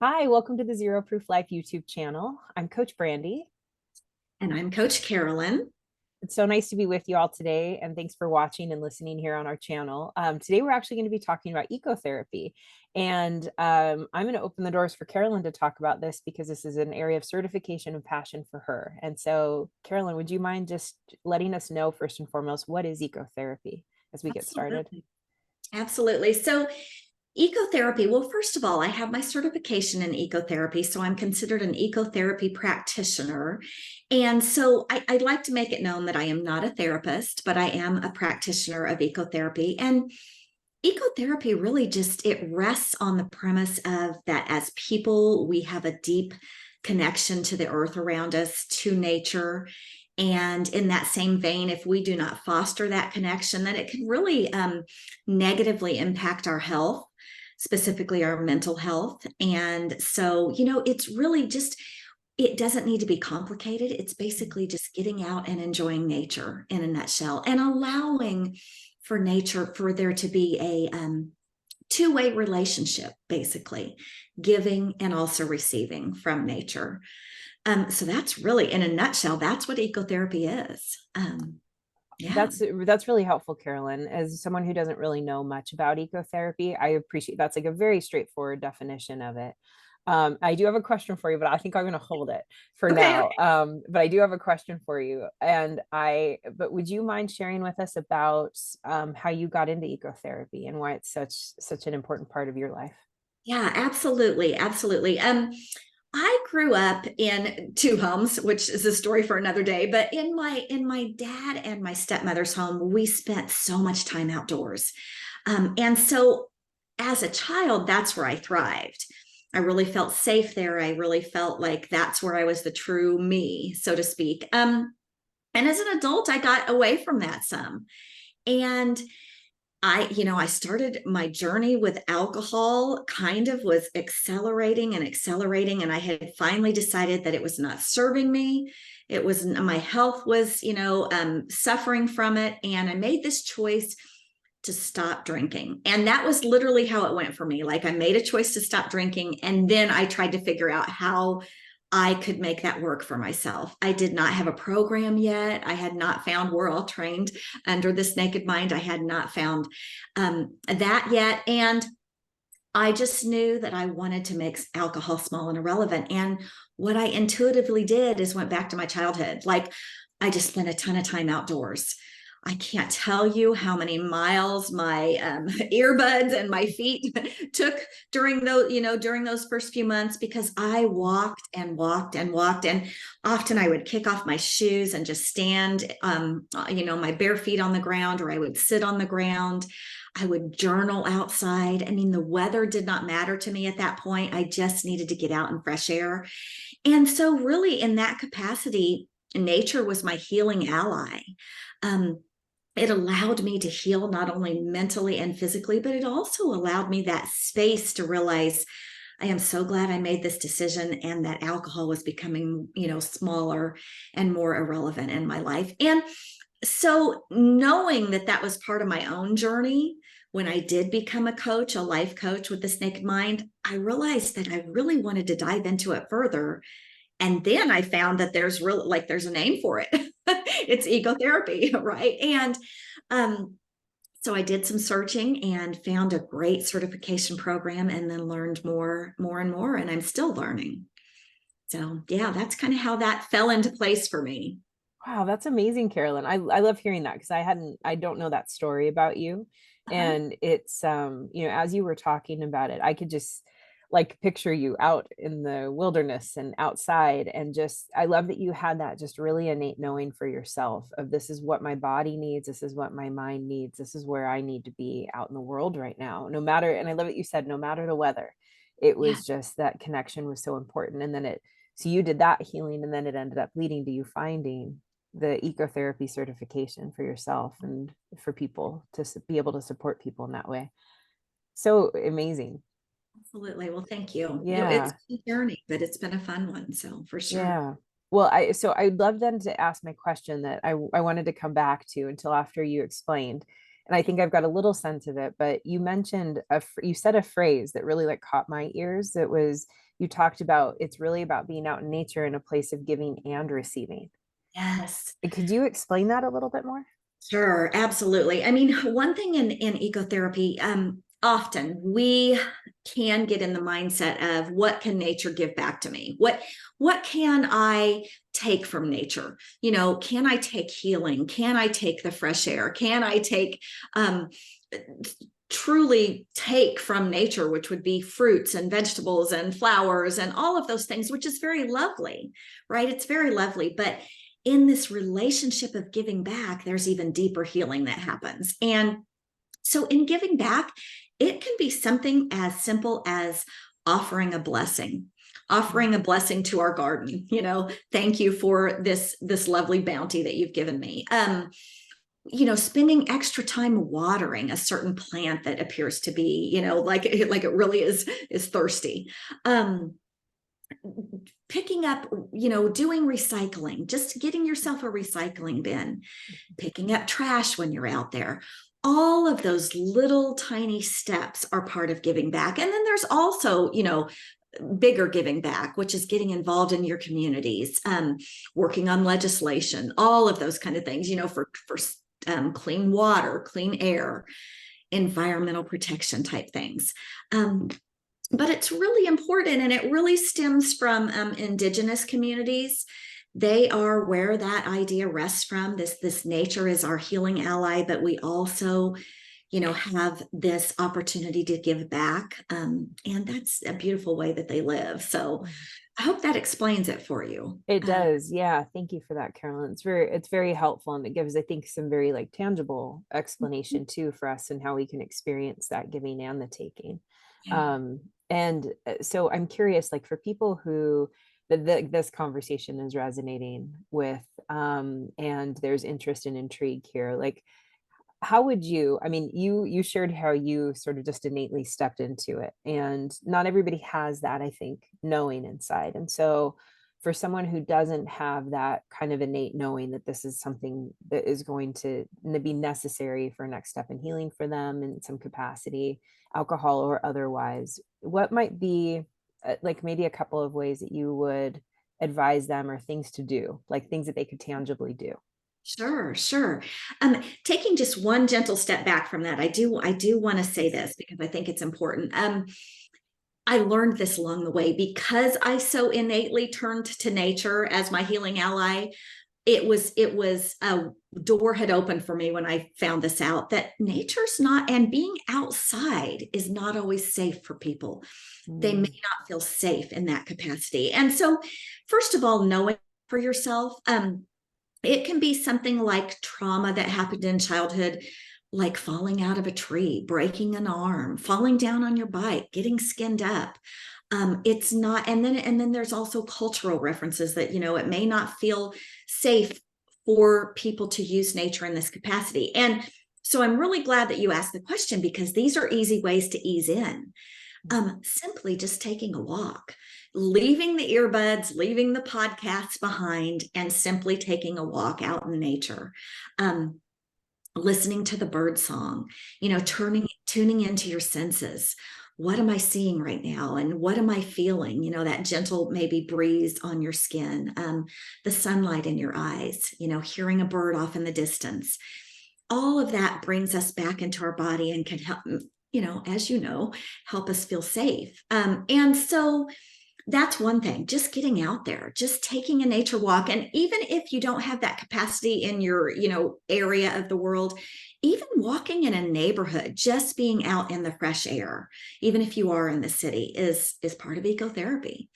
Hi, welcome to the Zero Proof Life YouTube channel. I'm Coach Brandy. And I'm Coach Carolyn. It's so nice to be with you all today, and thanks for watching and listening here on our channel. Today, we're actually going to be talking about ecotherapy, and I'm going to open the doors for Carolyn to talk about this because this is an area of certification and passion for her. And so, Carolyn, would you mind just letting us know first and foremost what is ecotherapy as we get started? Absolutely. Absolutely. So, ecotherapy, well, first of all, I have my certification in ecotherapy. So, I'm considered an ecotherapy practitioner. And so, I'd like to make it known that I am not a therapist, but I am a practitioner of ecotherapy. And ecotherapy really just it rests on the premise of that as people, we have a deep connection to the earth around us, to nature. And in that same vein, if we do not foster that connection, then it can really negatively impact our health, specifically our mental health. And so, it's really just, it doesn't need to be complicated. It's basically just getting out and enjoying nature in a nutshell and allowing for nature, for there to be a two-way relationship, basically, giving and also receiving from nature. So that's really, in a nutshell, that's what ecotherapy is. Yeah. That's really helpful, Carolyn. As someone who doesn't really know much about ecotherapy, I appreciate that's like a very straightforward definition of it. I do have a question for you, but I think I'm going to hold it for Okay. now. But I do have a question for you, but would you mind sharing with us about how you got into ecotherapy and why it's such an important part of your life? Yeah, absolutely. Absolutely. I grew up in two homes, which is a story for another day. But in my dad and my stepmother's home, we spent so much time outdoors. And so as a child, that's where I thrived. I really felt safe there. I really felt like that's where I was the true me, so to speak. And as an adult, I got away from that some. And I started my journey with alcohol, kind of was accelerating and accelerating. And I had finally decided that it was not serving me. It was, my health was, suffering from it. And I made this choice to stop drinking. And that was literally how it went for me. Like, I made a choice to stop drinking. And then I tried to figure out how I could make that work for myself. I did not have a program yet. I had not found, we're all trained under this naked mind. I had not found that yet. And I just knew that I wanted to make alcohol small and irrelevant. And what I intuitively did is went back to my childhood. Like, I just spent a ton of time outdoors. I can't tell you how many miles my earbuds and my feet took during those first few months, because I walked and walked and walked. And often I would kick off my shoes and just stand, my bare feet on the ground, or I would sit on the ground. I would journal outside. I mean, the weather did not matter to me at that point. I just needed to get out in fresh air. And so, really, in that capacity, nature was my healing ally. Um, it allowed me to heal not only mentally and physically, but it also allowed me that space to realize I am so glad I made this decision, and that alcohol was becoming, smaller and more irrelevant in my life. And so, knowing that that was part of my own journey, when I did become a coach, a life coach with This Naked Mind, I realized that I really wanted to dive into it further. And then I found that there's a name for it. It's ecotherapy, right? And um, so I did some searching and found a great certification program, and then learned more and more, and I'm still learning. So yeah, that's kind of how that fell into place for me. Wow, that's amazing, Carolyn. I love hearing that because I don't know that story about you. Uh-huh. And it's as you were talking about it, I could just like picture you out in the wilderness and outside, and just I love that you had that just really innate knowing for yourself of this is what my body needs, this is what my mind needs, this is where I need to be out in the world right now. No matter, and I love what you said, no matter the weather. It Yeah. was just that connection was so important. And then so you did that healing, and then it ended up leading to you finding the ecotherapy certification for yourself and for people to be able to support people in that way. So amazing. Absolutely. Well, thank you. It's Yeah. been a journey, but it's been a fun one. So for sure. Yeah. Well, I'd love then to ask my question that I wanted to come back to until after you explained. And I think I've got a little sense of it, but you mentioned you said a phrase that really like caught my ears. That was, you talked about it's really about being out in nature in a place of giving and receiving. Yes. Could you explain that a little bit more? Sure, absolutely. I mean, one thing in ecotherapy, often we can get in the mindset of what can nature give back to me? What can I take from nature? You know, can I take healing? Can I take the fresh air? Can I take truly take from nature, which would be fruits and vegetables and flowers and all of those things, which is very lovely, right? It's very lovely. But in this relationship of giving back, there's even deeper healing that happens. And so in giving back, it can be something as simple as offering a blessing. Offering a blessing to our garden, you know, thank you for this lovely bounty that you've given me. You know, spending extra time watering a certain plant that appears to be, you know, like it really is thirsty. Picking up, you know, doing recycling, just getting yourself a recycling bin, picking up trash when you're out there. All of those little tiny steps are part of giving back. And then there's also, you know, bigger giving back, which is getting involved in your communities, working on legislation, all of those kind of things, you know, for clean water, clean air, environmental protection type things. But it's really important, and it really stems from indigenous communities. They are where that idea rests from. This nature is our healing ally, but we also, you know, have this opportunity to give back, and that's a beautiful way that they live. So I hope that explains it for you. It does. Yeah. Thank you for that, Carolyn. It's very helpful. And it gives, I think, some very like tangible explanation too for us and how we can experience that giving and the taking. Yeah. So I'm curious, like for people who this conversation is resonating with, and there's interest and intrigue here, like how would you, I mean, you shared how you sort of just innately stepped into it, and not everybody has that, I think, knowing inside. And so for someone who doesn't have that kind of innate knowing that this is something that is going to be necessary for a next step in healing for them in some capacity, alcohol or otherwise, what might be like maybe a couple of ways that you would advise them, or things to do, like things that they could tangibly do? Sure, sure. Taking just one gentle step back from that, I do want to say this because I think it's important. I learned this along the way because I so innately turned to nature as my healing ally. It was a door had opened for me when I found this out, that nature's not, and being outside is not always safe for people. They may not feel safe in that capacity. And so, first of all, knowing for yourself, it can be something like trauma that happened in childhood, like falling out of a tree, breaking an arm, falling down on your bike, getting skinned up. It's not, and then there's also cultural references that, you know, it may not feel safe for people to use nature in this capacity. And so I'm really glad that you asked the question, because these are easy ways to ease in. Simply just taking a walk, leaving the earbuds, leaving the podcasts behind, and simply taking a walk out in nature. Listening to the bird song, you know, tuning into your senses. What am I seeing right now? And what am I feeling? You know, that gentle maybe breeze on your skin, the sunlight in your eyes, you know, hearing a bird off in the distance. All of that brings us back into our body and can help, you know, as you know, help us feel safe. And so that's one thing, just getting out there, just taking a nature walk. And even if you don't have that capacity in your, you know, area of the world, even walking in a neighborhood, just being out in the fresh air, even if you are in the city, is part of ecotherapy.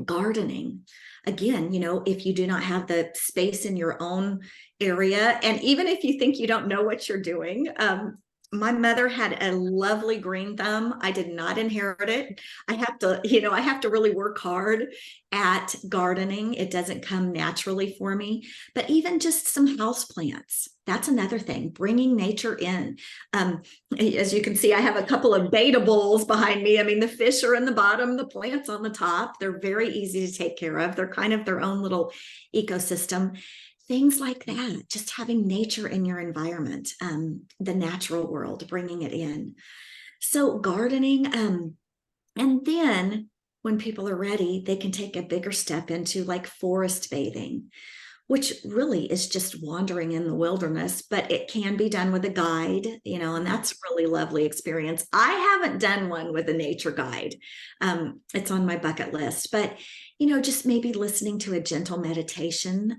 Gardening, again, you know, if you do not have the space in your own area, and even if you think you don't know what you're doing, my mother had a lovely green thumb. I did not inherit it. I have to, you know, I have to really work hard at gardening. It doesn't come naturally for me. But even just some house plants, that's another thing, bringing nature in. As you can see, I have a couple of betta bowls behind me. I mean, the fish are in the bottom, the plants on the top. They're very easy to take care of. They're kind of their own little ecosystem. Things like that, just having nature in your environment, the natural world, bringing it in. So gardening, And then when people are ready, they can take a bigger step into like forest bathing, which really is just wandering in the wilderness, but it can be done with a guide, and that's a really lovely experience. I haven't done one with a nature guide. It's on my bucket list, but, just maybe listening to a gentle meditation,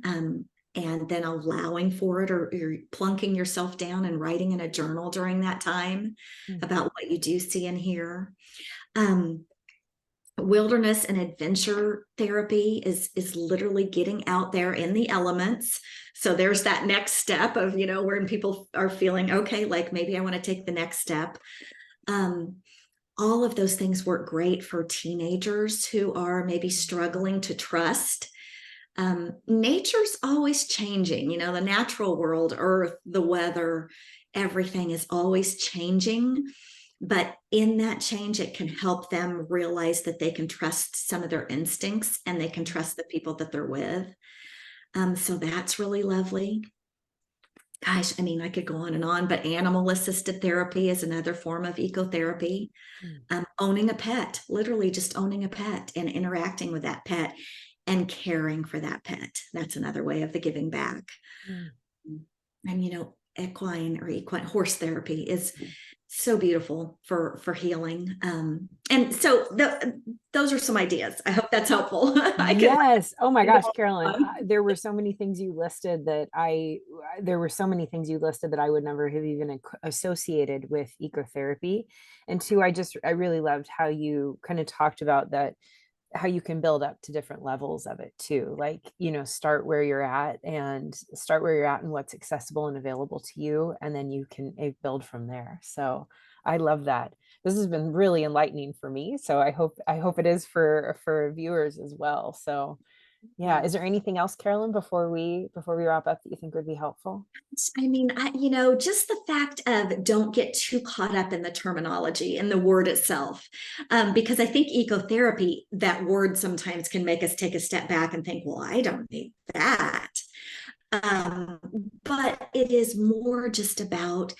and then allowing for it, or plunking yourself down and writing in a journal during that time about what you do see and hear. Um, Wilderness and adventure therapy is literally getting out there in the elements. So there's that next step of, when people are feeling okay, like maybe I want to take the next step. All of those things work great for teenagers who are maybe struggling to trust. Nature's always changing, the natural world, earth, the weather, everything is always changing. But in that change, it can help them realize that they can trust some of their instincts, and they can trust the people that they're with. So that's really lovely. Gosh, I mean, I could go on, but animal assisted therapy is another form of ecotherapy. Owning a pet, literally just owning a pet and interacting with that pet and caring for that pet. That's another way of the giving back. And, equine horse therapy is so beautiful for healing. And so those are some ideas. I hope that's helpful. Yes. Oh my gosh, Carolyn, there were so many things you listed that I would never have even associated with ecotherapy. And two, I really loved how you kind of talked about that, how you can build up to different levels of it too. Like, start where you're at and what's accessible and available to you. And then you can build from there. So I love that. This has been really enlightening for me. So I hope it is for viewers as well. So yeah. Is there anything else, Carolyn, before we wrap up that you think would be helpful? I mean, just the fact of don't get too caught up in the terminology and the word itself. Because I think ecotherapy, that word sometimes can make us take a step back and think, well, I don't need that. But it is more just about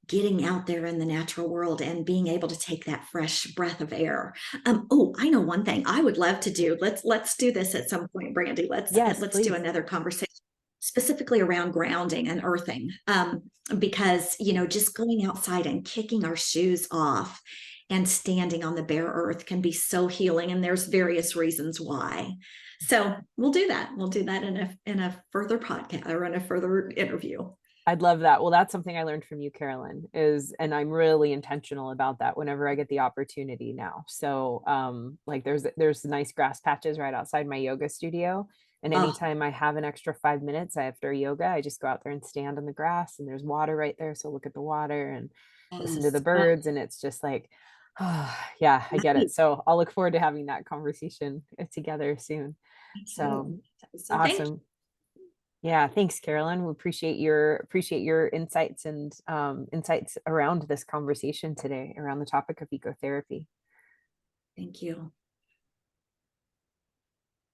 getting out there in the natural world and being able to take that fresh breath of air. Oh, I know one thing I would love to do. Let's do this at some point, Brandy. Yes, Let's do please. another conversation specifically around grounding and earthing. Because just going outside and kicking our shoes off and standing on the bare earth can be so healing, and there's various reasons why. So we'll do that. We'll do that in a further podcast or in a further interview. I'd love that. Well, that's something I learned from you, Carolyn, and I'm really intentional about that whenever I get the opportunity now. So, like there's nice grass patches right outside my yoga studio. And Oh, anytime I have an extra 5 minutes after yoga, I just go out there and stand on the grass, and there's water right there. So look at the water and listen to the yes. Oh, birds. And it's just like, oh, yeah, I get it. So I'll look forward to having that conversation together soon. So so thank you. awesome. Yeah, thanks, Carolyn. We appreciate your insights and insights around this conversation today around the topic of ecotherapy. Thank you.